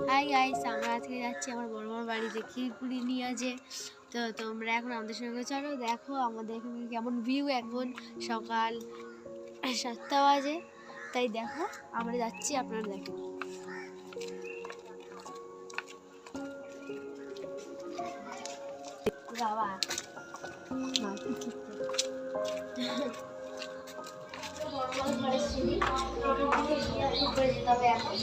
Hi guys, আমরা আজকে যাচ্ছি আমার বড় মার বাড়িতে ক্ষীরপুরি নিয়ে আছে। তো তোমরা এখন আমাদের সঙ্গে চলো, দেখো আমাদের এখানে কেমন ভিউ। এখন সকাল 7টা বাজে, তাই দেখো আমরা যাচ্ছি, আপনারা দেখো। বাবা ঘরের সিঁড়ি, উপরে যেতে হবে এখন।